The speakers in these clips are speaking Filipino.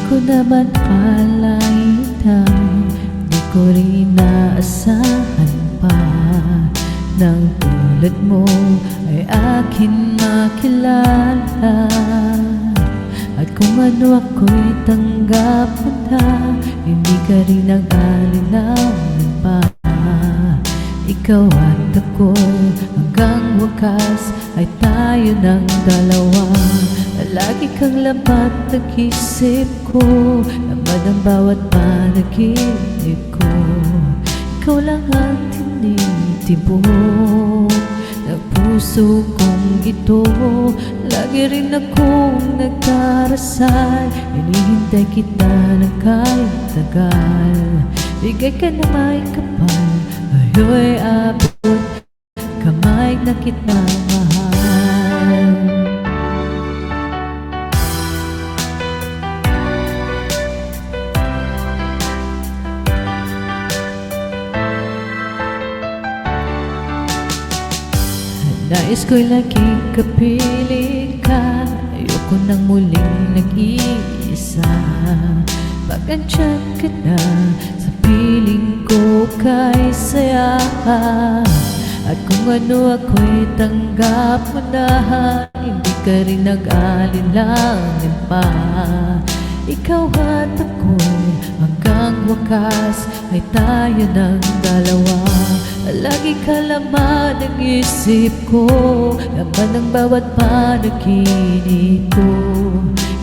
ko naman akalain na di ko rin naasahan pa nang tulad mo ay akin makilala. At kung ano ako'y tanggap mo na, hindi ka rin nag-alinlangan pa. Ikaw at ako'y hanggang wakas ay tayo ng dalawa. Lagi kang lamat nag-isip ko, laman ang bawat panaginip ko. Ikaw lang ang tinitibok ng puso kong ito. Lagi rin akong nagdarasal, hinihintay kita ng kahit tagal. Bigay ka na may kapal, ngayon'y abot kamay na kita mahal. Nais ko'y laging kapiling ka, ayoko nang muling nag-iisa. Pag andyan ka na sa piling ko kay saya. At kung ano ako'y tanggap mo na, hindi ka rin nag-alinlangan pa. Ikaw at ako'y hanggang wakas ay tayo ng dalawa. Lagi ka laman ang isip ko, laman ang bawat panaginip ko.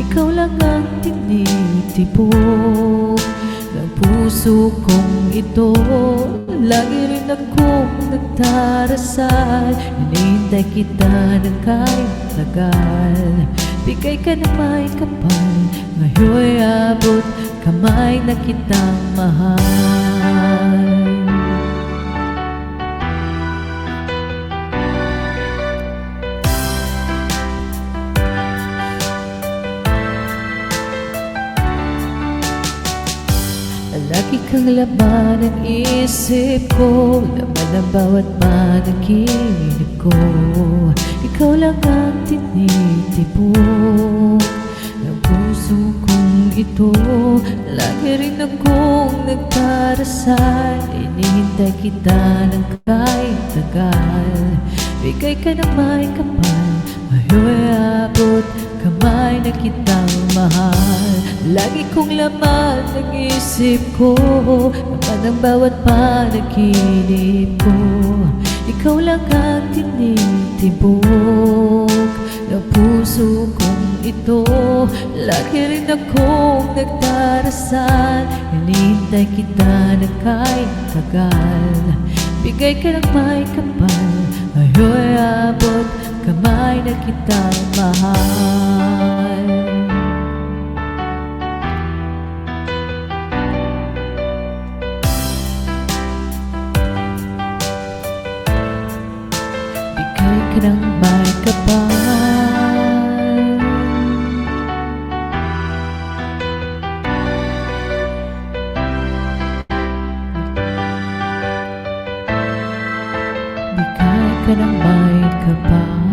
Ikaw lang ang tinitibok ng puso kong ito. Lagi rin akong nagdarasal, hinihintay kita ng kahit tagal. Bigay ka na may kapal, ngayon'y abot kamay na kitang mahal. Lagi kang laman ang isip ko, laman ang bawat panaginip ko. Ikaw lang ang tinitibok ng puso kong ito. Lagi rin akong nagdarasal, hinihintay kita ng kahit tagal. Bigay ka na may kapal, ngayon'y abot kamay na kitang mahal. Lagi kong laman ang isip ko, laman ang bawat panaginip ko. Ikaw lang ang tinitibok ng puso kong ito. Lagi rin akong nagdarasal, hinihintay kita ng kahit tagal. Bigay ka ng may kapal, ngayon'y abot kamay na kitang mahal. Bigay ka ng may kapal, bigay ka ng may kapal.